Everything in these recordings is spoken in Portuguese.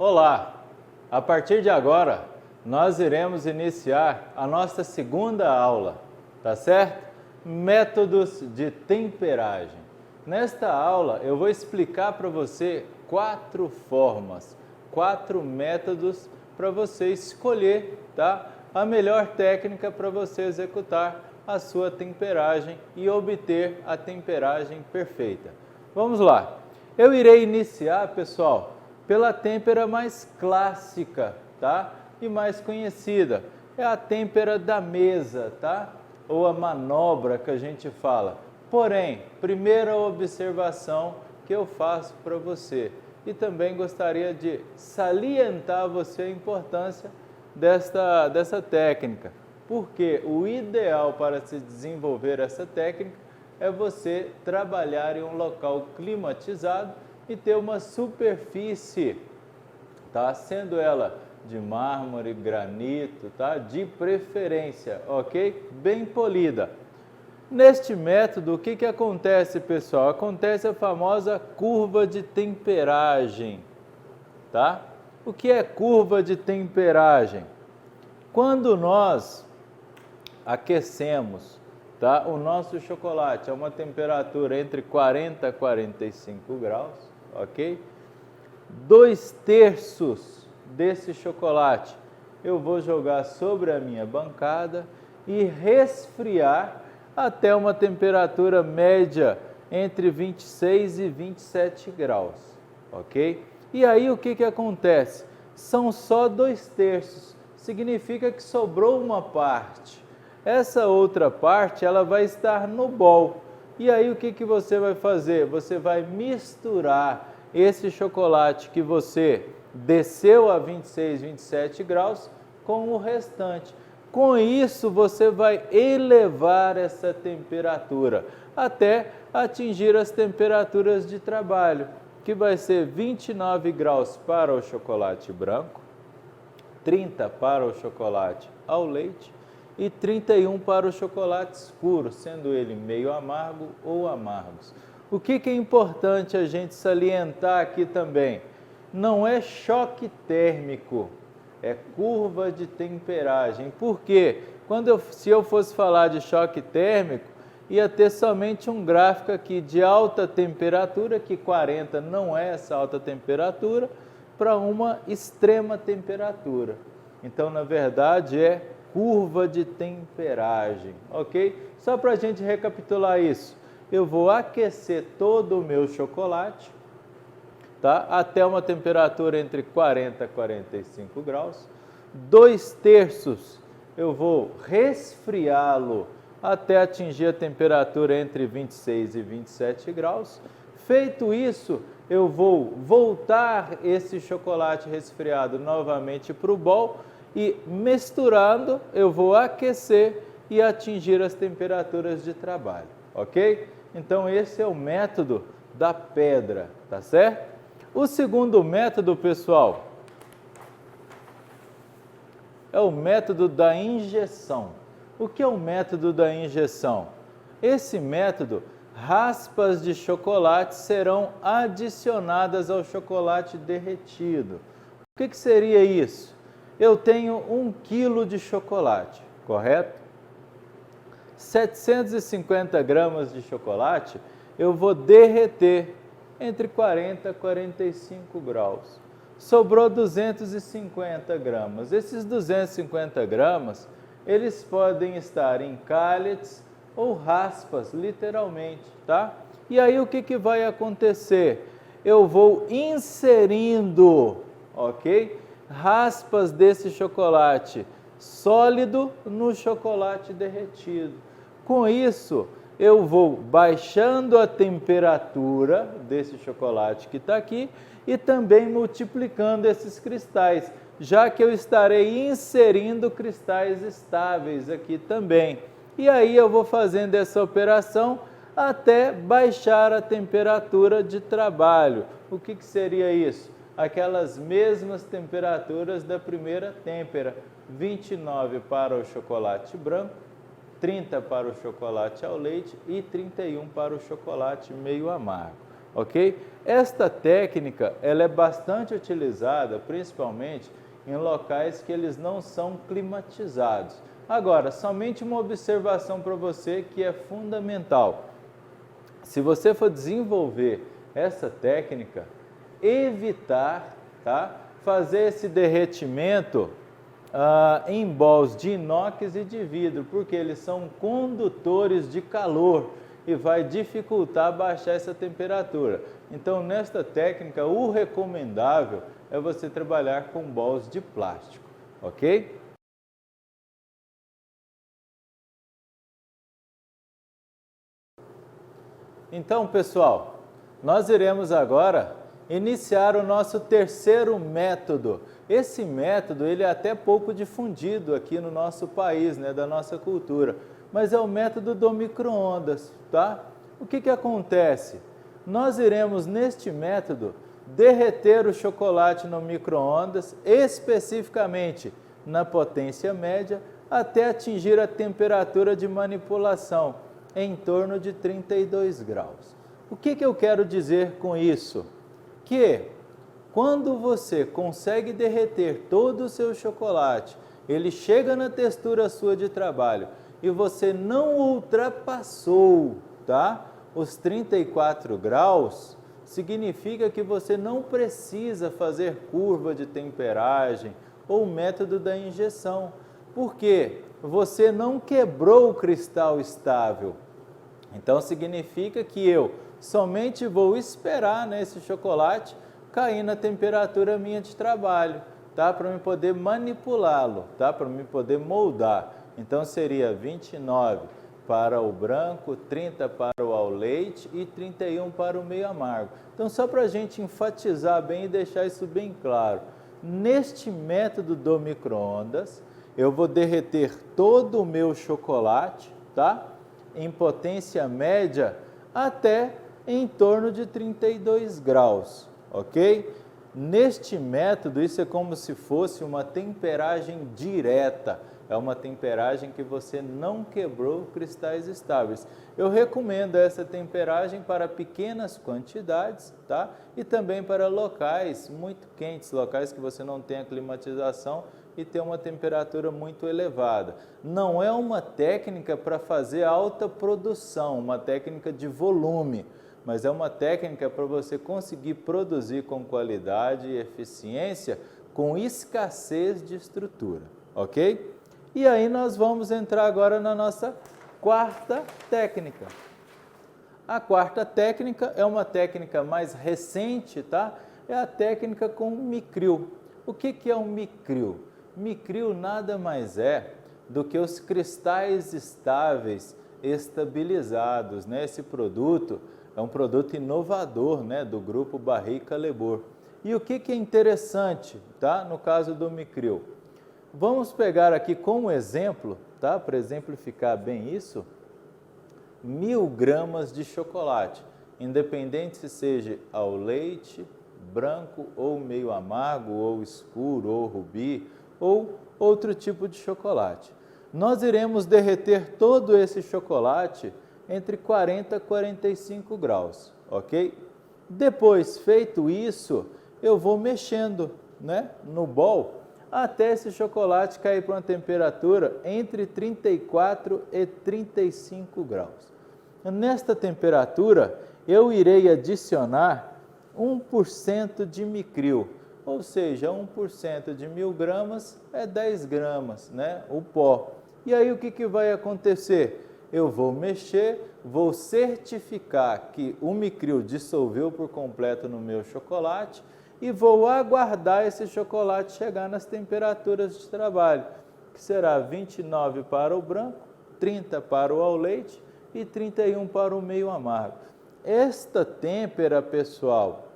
Olá! A partir de agora, nós iremos iniciar a nossa segunda aula, tá certo? Métodos de temperagem. Nesta aula, eu vou explicar para você 4 formas, 4 métodos para você escolher, tá? A melhor técnica para você executar a sua temperagem e obter a temperagem perfeita. Vamos lá! Eu irei iniciar, pessoal, pela têmpera mais clássica, tá? E mais conhecida. É a têmpera da mesa, tá? Ou a manobra que a gente fala. Porém, primeira observação que eu faço para você, e também gostaria de salientar a você a importância dessa técnica, porque o ideal para se desenvolver essa técnica é você trabalhar em um local climatizado e ter uma superfície, tá? Sendo ela de mármore, granito, tá? De preferência, ok? Bem polida. Neste método, o que acontece, pessoal? Acontece a famosa curva de temperagem, tá? O que é curva de temperagem? Quando nós aquecemos, tá? O nosso chocolate a uma temperatura entre 40 e 45 graus, ok? 2/3 desse chocolate eu vou jogar sobre a minha bancada e resfriar até uma temperatura média entre 26 e 27 graus, ok? E aí o que acontece? São só 2/3, significa que sobrou uma parte. Essa outra parte ela vai estar no bol. E aí o que você vai fazer? Você vai misturar esse chocolate que você desceu a 26, 27 graus com o restante. Com isso, você vai elevar essa temperatura até atingir as temperaturas de trabalho, que vai ser 29 graus para o chocolate branco, 30 para o chocolate ao leite e 31 para o chocolate escuro, sendo ele meio amargo ou amargos. O que é importante a gente salientar aqui também? Não é choque térmico, é curva de temperagem. Por quê? Se eu fosse falar de choque térmico, ia ter somente um gráfico aqui de alta temperatura, que 40 não é essa alta temperatura, para uma extrema temperatura. Então, na verdade, é curva de temperagem, ok? Só para a gente recapitular isso. Eu vou aquecer todo o meu chocolate, tá? Até uma temperatura entre 40 e 45 graus. 2/3 eu vou resfriá-lo até atingir a temperatura entre 26 e 27 graus. Feito isso, eu vou voltar esse chocolate resfriado novamente para o bol e misturando, eu vou aquecer e atingir as temperaturas de trabalho, ok? Então, esse é o método da pedra, tá certo? O segundo método, pessoal, é o método da injeção. O que é o método da injeção? Esse método, raspas de chocolate serão adicionadas ao chocolate derretido. O que seria isso? Eu tenho 1 quilo de chocolate, correto? 750 gramas de chocolate eu vou derreter entre 40 e 45 graus. Sobrou 250 gramas. Esses 250 gramas, eles podem estar em cálices ou raspas, literalmente, tá? E aí o que vai acontecer? Eu vou inserindo, ok? Raspas desse chocolate sólido no chocolate derretido. Com isso, eu vou baixando a temperatura desse chocolate que está aqui e também multiplicando esses cristais, já que eu estarei inserindo cristais estáveis aqui também. E aí eu vou fazendo essa operação até baixar a temperatura de trabalho. O que seria isso? Aquelas mesmas temperaturas da primeira têmpera, 29 para o chocolate branco, 30 para o chocolate ao leite e 31 para o chocolate meio amargo. ok? Esta técnica, ela é bastante utilizada, principalmente em locais que eles não são climatizados. Agora, somente uma observação para você que é fundamental. Se você for desenvolver essa técnica, evitar, tá, fazer esse derretimento em bols de inox e de vidro, porque eles são condutores de calor e vai dificultar baixar essa temperatura. Então, nesta técnica, o recomendável é você trabalhar com bols de plástico, ok? Então, pessoal, nós iremos agora iniciar o nosso terceiro método. Esse método, ele é até pouco difundido aqui no nosso país, né, da nossa cultura, mas é o método do micro-ondas, tá? O que acontece? Nós iremos, neste método, derreter o chocolate no micro-ondas, especificamente na potência média, até atingir a temperatura de manipulação, em torno de 32 graus. O que eu quero dizer com isso? Que quando você consegue derreter todo o seu chocolate, ele chega na textura sua de trabalho e você não ultrapassou, tá, os 34 graus, significa que você não precisa fazer curva de temperagem ou método da injeção, porque você não quebrou o cristal estável. Então significa que eu somente vou esperar, né, esse chocolate cair na temperatura minha de trabalho, tá? Para eu poder manipulá-lo, tá? Para eu poder moldar. Então seria 29 para o branco, 30 para o ao leite e 31 para o meio amargo. Então só para a gente enfatizar bem e deixar isso bem claro, neste método do micro-ondas, eu vou derreter todo o meu chocolate, tá? Em potência média até em torno de 32 graus, ok? Neste método, isso é como se fosse uma temperagem direta, é uma temperagem que você não quebrou cristais estáveis. Eu recomendo essa temperagem para pequenas quantidades, tá? E também para locais muito quentes, locais que você não tem a climatização e tem uma temperatura muito elevada. Não é uma técnica para fazer alta produção, uma técnica de volume, mas é uma técnica para você conseguir produzir com qualidade e eficiência, com escassez de estrutura, ok? E aí nós vamos entrar agora na nossa quarta técnica. A quarta técnica é uma técnica mais recente, tá? É a técnica com micril. O que é um micril? Micril nada mais é do que os cristais estáveis estabilizados, né? Esse produto é um produto inovador, né, do grupo Barrica-Lebor. E o que é interessante, tá? No caso do micril, vamos pegar aqui como exemplo, tá? Para exemplificar bem isso, 1000 gramas de chocolate, independente se seja ao leite, branco ou meio amargo, ou escuro, ou rubi, ou outro tipo de chocolate. Nós iremos derreter todo esse chocolate entre 40 e 45 graus, ok? Depois, feito isso, eu vou mexendo, né, no bol até esse chocolate cair para uma temperatura entre 34 e 35 graus. Nesta temperatura, eu irei adicionar 1% de micril, ou seja, 1% de 1000 gramas é 10 gramas, né, o pó. E aí o que vai acontecer? Eu vou mexer, vou certificar que o micril dissolveu por completo no meu chocolate e vou aguardar esse chocolate chegar nas temperaturas de trabalho, que será 29 para o branco, 30 para o ao leite e 31 para o meio amargo. Esta têmpera, pessoal,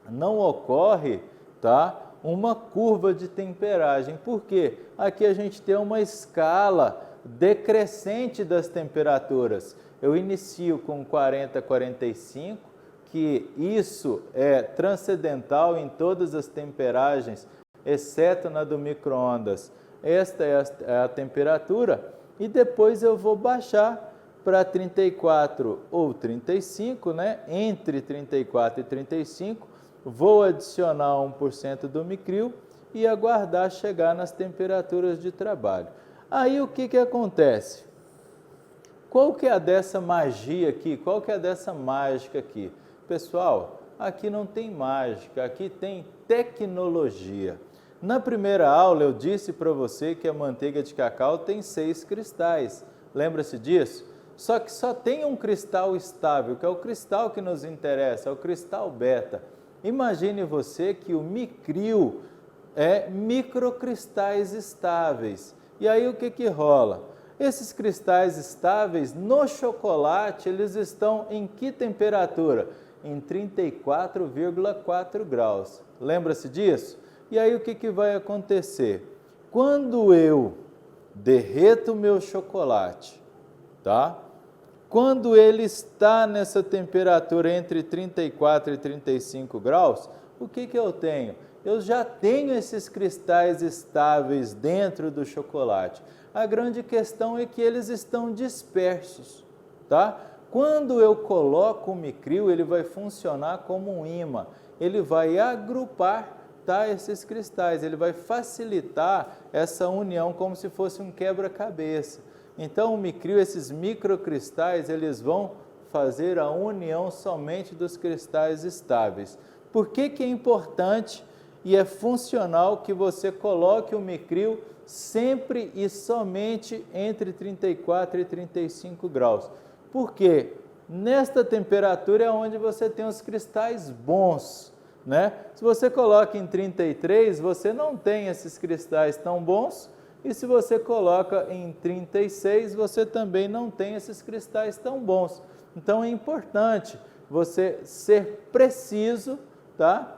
não ocorre, tá, uma curva de temperagem, porque aqui a gente tem uma escala decrescente das temperaturas. Eu inicio com 40 a 45, que isso é transcendental em todas as temperagens, exceto na do micro-ondas. Esta é a temperatura, e depois eu vou baixar para 34 ou 35, né? Entre 34 e 35, vou adicionar 1% do micril e aguardar chegar nas temperaturas de trabalho. Aí o que acontece? Qual que é a dessa magia aqui? Qual que é a dessa mágica aqui? Pessoal, aqui não tem mágica, aqui tem tecnologia. Na primeira aula eu disse para você que a manteiga de cacau tem 6 cristais. Lembra-se disso? Só que só tem um cristal estável, que é o cristal que nos interessa, é o cristal beta. Imagine você que o micril é microcristais estáveis. E aí o que rola? Esses cristais estáveis no chocolate, eles estão em que temperatura? Em 34,4 graus. Lembra-se disso? E aí o que vai acontecer? Quando eu derreto o meu chocolate, tá? Quando ele está nessa temperatura entre 34 e 35 graus, o que eu tenho? Eu já tenho esses cristais estáveis dentro do chocolate. A grande questão é que eles estão dispersos, tá? Quando eu coloco o micril, ele vai funcionar como um ímã. Ele vai agrupar, tá, esses cristais, ele vai facilitar essa união como se fosse um quebra-cabeça. Então, o micril, esses microcristais, eles vão fazer a união somente dos cristais estáveis. Por que é importante e é funcional que você coloque o micril sempre e somente entre 34 e 35 graus? Porque nesta temperatura é onde você tem os cristais bons, né? Se você coloca em 33, você não tem esses cristais tão bons, e se você coloca em 36, você também não tem esses cristais tão bons. Então é importante você ser preciso, tá?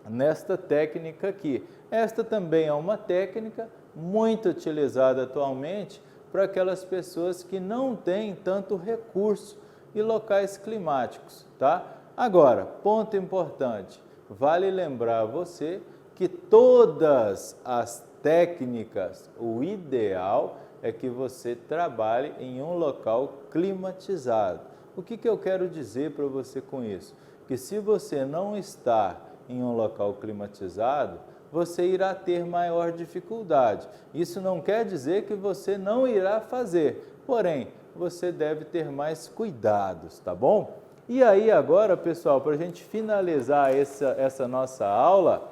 Nesta técnica aqui. Esta também é uma técnica muito utilizada atualmente para aquelas pessoas que não têm tanto recurso e locais climáticos, tá? Agora, ponto importante, vale lembrar a você que todas as técnicas, o ideal é que você trabalhe em um local climatizado. O que eu quero dizer para você com isso? Que se você não está em um local climatizado, você irá ter maior dificuldade. Isso não quer dizer que você não irá fazer, porém, você deve ter mais cuidados, tá bom? E aí agora, pessoal, para a gente finalizar essa nossa aula,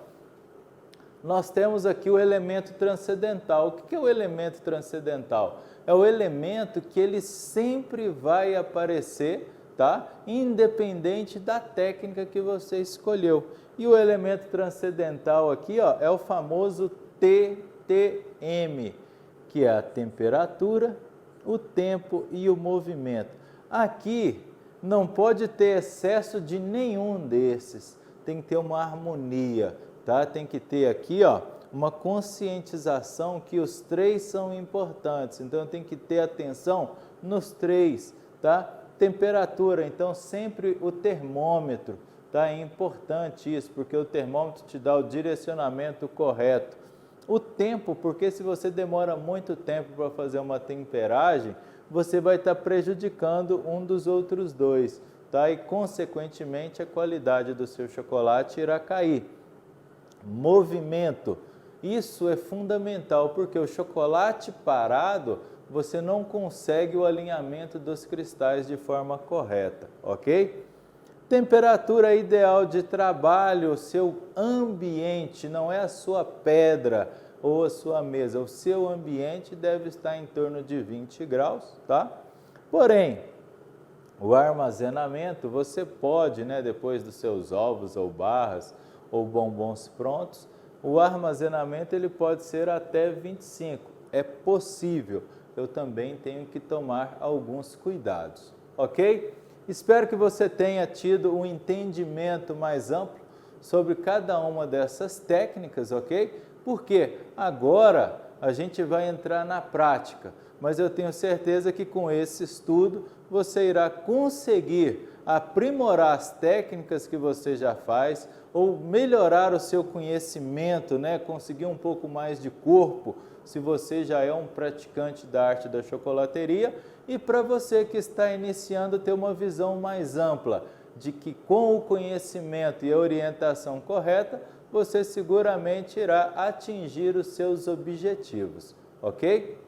nós temos aqui o elemento transcendental. O que é o elemento transcendental? É o elemento que ele sempre vai aparecer, tá? Independente da técnica que você escolheu. E o elemento transcendental aqui, ó, é o famoso TTM, que é a temperatura, o tempo e o movimento. Aqui não pode ter excesso de nenhum desses, tem que ter uma harmonia, tá? Tem que ter aqui, ó, uma conscientização que os três são importantes, então tem que ter atenção nos três, tá? Temperatura, então sempre o termômetro, tá? É importante isso, porque o termômetro te dá o direcionamento correto. O tempo, porque se você demora muito tempo para fazer uma temperagem, você vai estar prejudicando um dos outros dois, tá? E consequentemente a qualidade do seu chocolate irá cair. Movimento, isso é fundamental, porque o chocolate parado, você não consegue o alinhamento dos cristais de forma correta, ok? Temperatura ideal de trabalho, o seu ambiente, não é a sua pedra ou a sua mesa, o seu ambiente deve estar em torno de 20 graus, tá? Porém, o armazenamento, você pode, né, depois dos seus ovos ou barras ou bombons prontos, o armazenamento ele pode ser até 25, é possível, eu também tenho que tomar alguns cuidados, ok? Espero que você tenha tido um entendimento mais amplo sobre cada uma dessas técnicas, ok? Porque agora a gente vai entrar na prática, mas eu tenho certeza que com esse estudo você irá conseguir aprimorar as técnicas que você já faz, ou melhorar o seu conhecimento, né? Conseguir um pouco mais de corpo, se você já é um praticante da arte da chocolateria, e para você que está iniciando, ter uma visão mais ampla de que com o conhecimento e a orientação correta, você seguramente irá atingir os seus objetivos, ok?